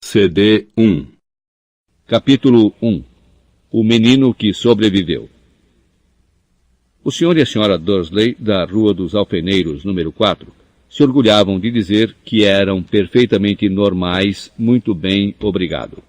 CD 1. Capítulo 1. O menino que sobreviveu. O senhor e a senhora Dursley, da Rua dos Alfeneiros, número 4, se orgulhavam de dizer que eram perfeitamente normais, muito bem, obrigado.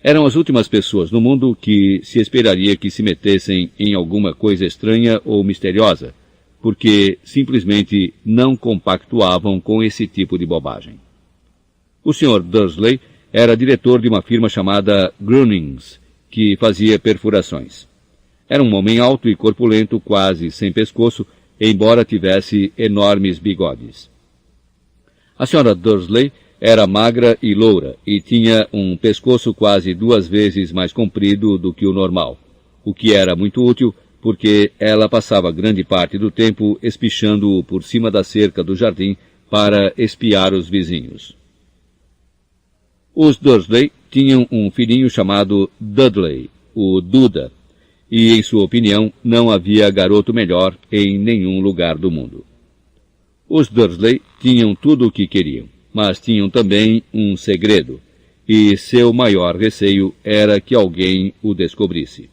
Eram as últimas pessoas no mundo que se esperaria que se metessem em alguma coisa estranha ou misteriosa, porque simplesmente não compactuavam com esse tipo de bobagem. O Sr. Dursley era diretor de uma firma chamada Grunnings, que fazia perfurações. Era um homem alto e corpulento, quase sem pescoço, embora tivesse enormes bigodes. A Sra. Dursley era magra e loura e tinha um pescoço quase 2 vezes mais comprido do que o normal, o que era muito útil porque ela passava grande parte do tempo espichando-o por cima da cerca do jardim para espiar os vizinhos. Os Dursley tinham um filhinho chamado Dudley, o Duda, e, em sua opinião, não havia garoto melhor em nenhum lugar do mundo. Os Dursley tinham tudo o que queriam, mas tinham também um segredo, e seu maior receio era que alguém o descobrisse.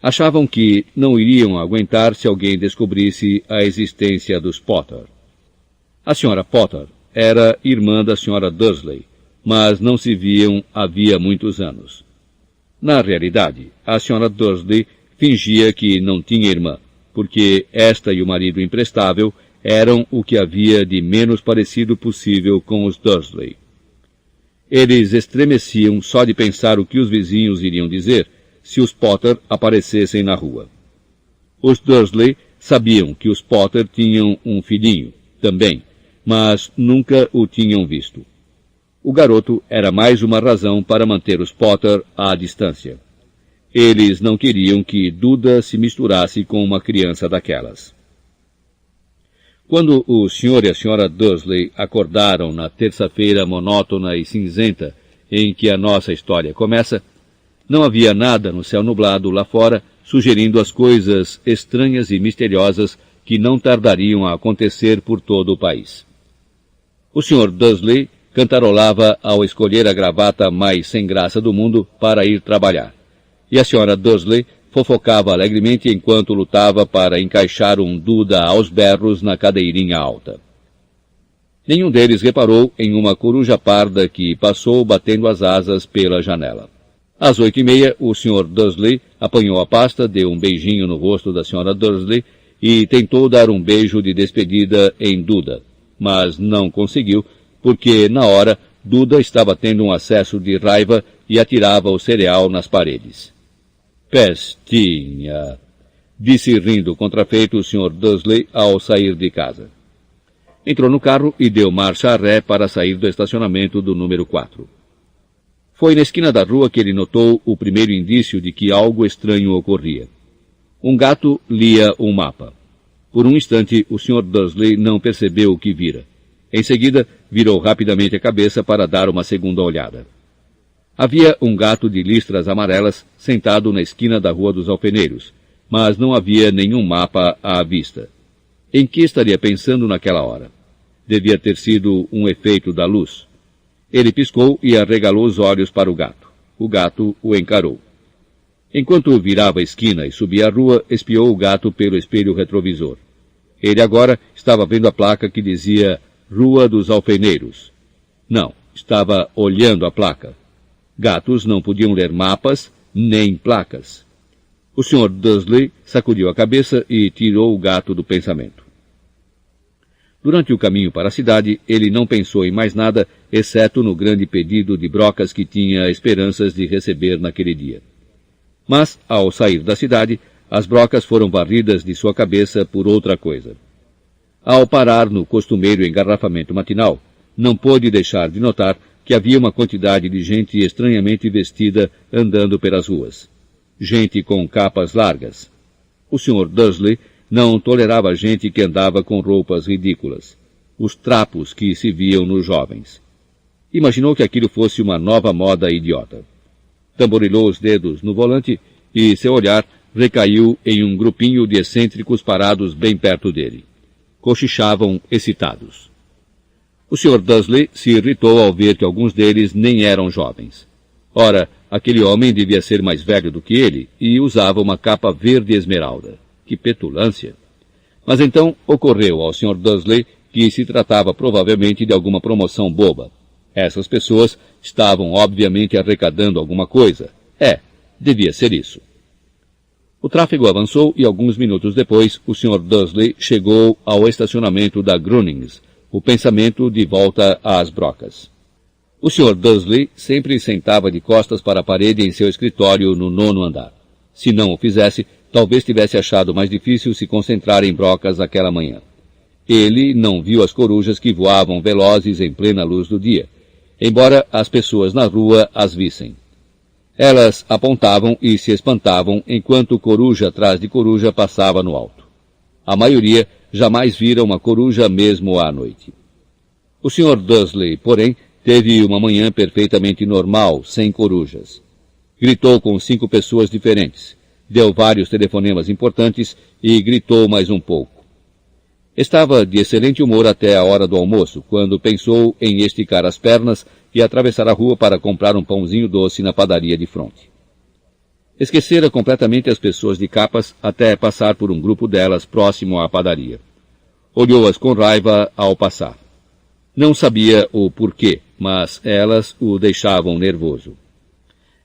Achavam que não iriam aguentar se alguém descobrisse a existência dos Potter. A Sra. Potter era irmã da Sra. Dursley, mas não se viam havia muitos anos. Na realidade, a Sra. Dursley fingia que não tinha irmã, porque esta e o marido imprestável eram o que havia de menos parecido possível com os Dursley. Eles estremeciam só de pensar o que os vizinhos iriam dizer se os Potter aparecessem na rua. Os Dursley sabiam que os Potter tinham um filhinho, também, mas nunca o tinham visto. O garoto era mais uma razão para manter os Potter à distância. Eles não queriam que Duda se misturasse com uma criança daquelas. Quando o Sr. e a Sra. Dursley acordaram na terça-feira monótona e cinzenta em que a nossa história começa, não havia nada no céu nublado lá fora sugerindo as coisas estranhas e misteriosas que não tardariam a acontecer por todo o país. O Sr. Dursley cantarolava ao escolher a gravata mais sem graça do mundo para ir trabalhar, e a Sra. Dursley fofocava alegremente enquanto lutava para encaixar um Duda aos berros na cadeirinha alta. Nenhum deles reparou em uma coruja parda que passou batendo as asas pela janela. Às 8h30, o Sr. Dursley apanhou a pasta, deu um beijinho no rosto da Sra. Dursley e tentou dar um beijo de despedida em Duda, mas não conseguiu, porque, na hora, Duda estava tendo um acesso de raiva e atirava o cereal nas paredes. Pestinha! Disse rindo contrafeito o Sr. Dursley ao sair de casa. Entrou no carro e deu marcha a ré para sair do estacionamento do número 4. Foi na esquina da rua que ele notou o primeiro indício de que algo estranho ocorria. Um gato lia um mapa. Por um instante, o Sr. Dursley não percebeu o que vira. Em seguida, virou rapidamente a cabeça para dar uma segunda olhada. Havia um gato de listras amarelas sentado na esquina da Rua dos Alfeneiros, mas não havia nenhum mapa à vista. Em que estaria pensando naquela hora? Devia ter sido um efeito da luz. Ele piscou e arregalou os olhos para o gato. O gato o encarou. Enquanto virava a esquina e subia a rua, espiou o gato pelo espelho retrovisor. Ele agora estava vendo a placa que dizia Rua dos Alfeneiros. Não, estava olhando a placa. Gatos não podiam ler mapas nem placas. O Sr. Dursley sacudiu a cabeça e tirou o gato do pensamento. Durante o caminho para a cidade, ele não pensou em mais nada, exceto no grande pedido de brocas que tinha esperanças de receber naquele dia. Mas, ao sair da cidade, as brocas foram varridas de sua cabeça por outra coisa. Ao parar no costumeiro engarrafamento matinal, não pôde deixar de notar que havia uma quantidade de gente estranhamente vestida andando pelas ruas. Gente com capas largas. O Sr. Dursley não tolerava gente que andava com roupas ridículas. Os trapos que se viam nos jovens. Imaginou que aquilo fosse uma nova moda idiota. Tamborilou os dedos no volante e seu olhar recaiu em um grupinho de excêntricos parados bem perto dele. Cochichavam excitados. O Sr. Dursley se irritou ao ver que alguns deles nem eram jovens. Ora, aquele homem devia ser mais velho do que ele e usava uma capa verde esmeralda. Que petulância! Mas então ocorreu ao Sr. Dursley que se tratava provavelmente de alguma promoção boba. Essas pessoas estavam obviamente arrecadando alguma coisa. Devia ser isso. O tráfego avançou e alguns minutos depois o Sr. Dursley chegou ao estacionamento da Grunnings, o pensamento de volta às brocas. O Sr. Dursley sempre sentava de costas para a parede em seu escritório no 9º andar. Se não o fizesse, talvez tivesse achado mais difícil se concentrar em brocas aquela manhã. Ele não viu as corujas que voavam velozes em plena luz do dia, embora as pessoas na rua as vissem. Elas apontavam e se espantavam enquanto coruja atrás de coruja passava no alto. A maioria jamais vira uma coruja mesmo à noite. O Sr. Dursley, porém, teve uma manhã perfeitamente normal, sem corujas. Gritou com 5 pessoas diferentes, deu vários telefonemas importantes e gritou mais um pouco. Estava de excelente humor até a hora do almoço, quando pensou em esticar as pernas e atravessar a rua para comprar um pãozinho doce na padaria de fronte. Esquecera completamente as pessoas de capas até passar por um grupo delas próximo à padaria. Olhou-as com raiva ao passar. Não sabia o porquê, mas elas o deixavam nervoso.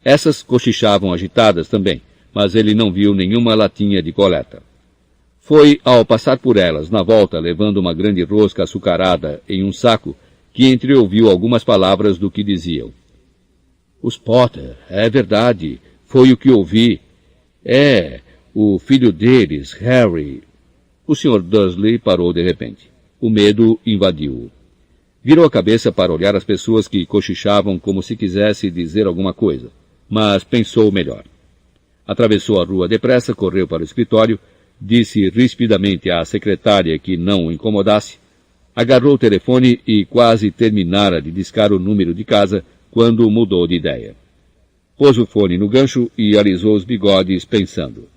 Essas cochichavam agitadas também, mas ele não viu nenhuma latinha de coleta. Foi ao passar por elas, na volta, levando uma grande rosca açucarada em um saco, que entreouviu algumas palavras do que diziam. Os Potter, é verdade, foi o que ouvi. O filho deles, Harry. O Sr. Dursley parou de repente. O medo invadiu-o. Virou a cabeça para olhar as pessoas que cochichavam como se quisesse dizer alguma coisa, mas pensou melhor. Atravessou a rua depressa, correu para o escritório, disse rispidamente à secretária que não o incomodasse, agarrou o telefone e quase terminara de discar o número de casa quando mudou de ideia. Pôs o fone no gancho e alisou os bigodes pensando.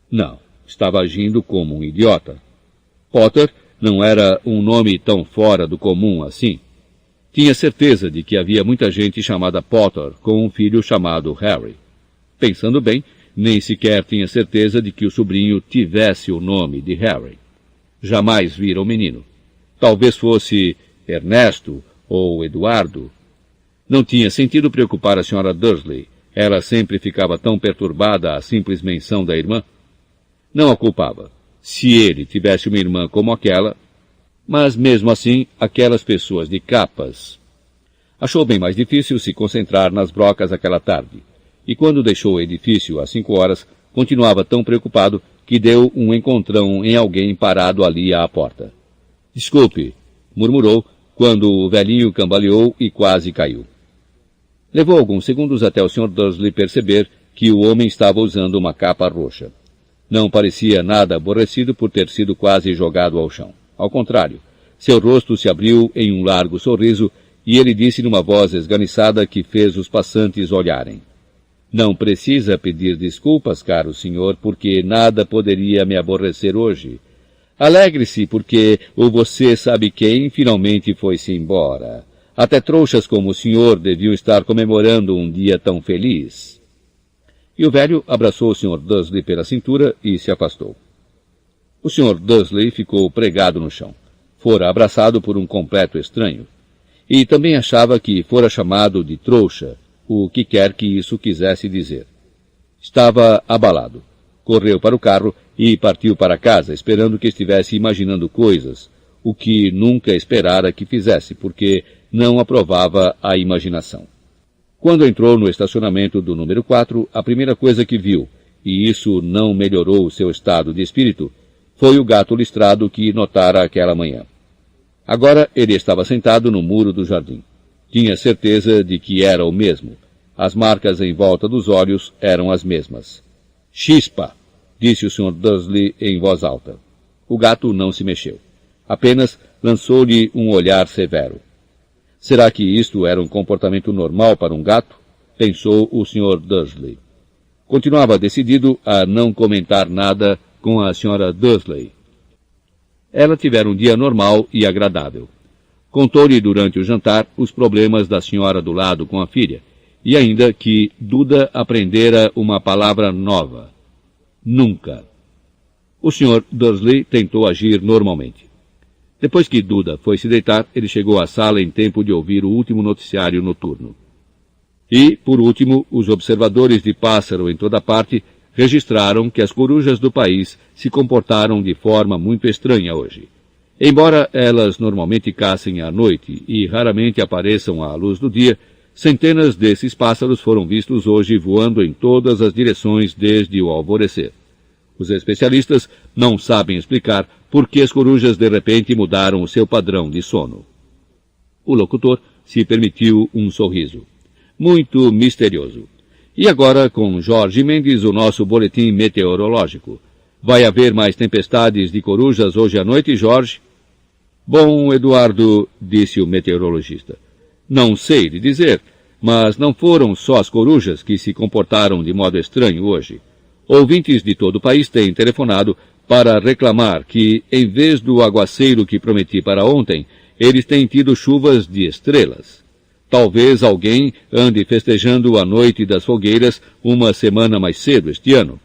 Não, estava agindo como um idiota. Potter não era um nome tão fora do comum assim. Tinha certeza de que havia muita gente chamada Potter com um filho chamado Harry. Pensando bem, nem sequer tinha certeza de que o sobrinho tivesse o nome de Harry. Jamais vira o menino. Talvez fosse Ernesto ou Eduardo. Não tinha sentido preocupar a Sra. Dursley. Ela sempre ficava tão perturbada à simples menção da irmã. Não a culpava. Se ele tivesse uma irmã como aquela... Mas mesmo assim, aquelas pessoas de capas... Achou bem mais difícil se concentrar nas brocas aquela tarde. E quando deixou o edifício às 5 horas, continuava tão preocupado que deu um encontrão em alguém parado ali à porta. Desculpe, murmurou, quando o velhinho cambaleou e quase caiu. Levou alguns segundos até o Sr. Dursley perceber que o homem estava usando uma capa roxa. Não parecia nada aborrecido por ter sido quase jogado ao chão. Ao contrário, seu rosto se abriu em um largo sorriso e ele disse numa voz esganiçada que fez os passantes olharem. Não precisa pedir desculpas, caro senhor, porque nada poderia me aborrecer hoje. Alegre-se porque o você sabe quem finalmente foi-se embora. Até trouxas como o senhor deviam estar comemorando um dia tão feliz. E o velho abraçou o Sr. Dursley pela cintura e se afastou. O Sr. Dursley ficou pregado no chão. Fora abraçado por um completo estranho. E também achava que fora chamado de trouxa, o que quer que isso quisesse dizer. Estava abalado. Correu para o carro e partiu para casa, esperando que estivesse imaginando coisas, o que nunca esperara que fizesse, porque não aprovava a imaginação. Quando entrou no estacionamento do número 4, a primeira coisa que viu, e isso não melhorou o seu estado de espírito, foi o gato listrado que notara aquela manhã. Agora ele estava sentado no muro do jardim. Tinha certeza de que era o mesmo. As marcas em volta dos olhos eram as mesmas. Chispa! Disse o Sr. Dursley em voz alta. O gato não se mexeu. Apenas lançou-lhe um olhar severo. Será que isto era um comportamento normal para um gato? Pensou o Sr. Dursley. Continuava decidido a não comentar nada com a Sra. Dursley. Ela tivera um dia normal e agradável. Contou-lhe durante o jantar os problemas da senhora do lado com a filha, e ainda que Duda aprendera uma palavra nova. Nunca. O Sr. Dursley tentou agir normalmente. Depois que Duda foi se deitar, ele chegou à sala em tempo de ouvir o último noticiário noturno. E, por último, os observadores de pássaro em toda parte registraram que as corujas do país se comportaram de forma muito estranha hoje. Embora elas normalmente caçem à noite e raramente apareçam à luz do dia, centenas desses pássaros foram vistos hoje voando em todas as direções desde o alvorecer. Os especialistas não sabem explicar por que as corujas de repente mudaram o seu padrão de sono. O locutor se permitiu um sorriso. Muito misterioso. E agora com Jorge Mendes, o nosso boletim meteorológico. Vai haver mais tempestades de corujas hoje à noite, Jorge? Bom, Eduardo, disse o meteorologista. Não sei lhe dizer, mas não foram só as corujas que se comportaram de modo estranho hoje. Ouvintes de todo o país têm telefonado para reclamar que, em vez do aguaceiro que prometi para ontem, eles têm tido chuvas de estrelas. Talvez alguém ande festejando a noite das fogueiras uma semana mais cedo este ano.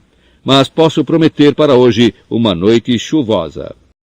Mas posso prometer para hoje uma noite chuvosa.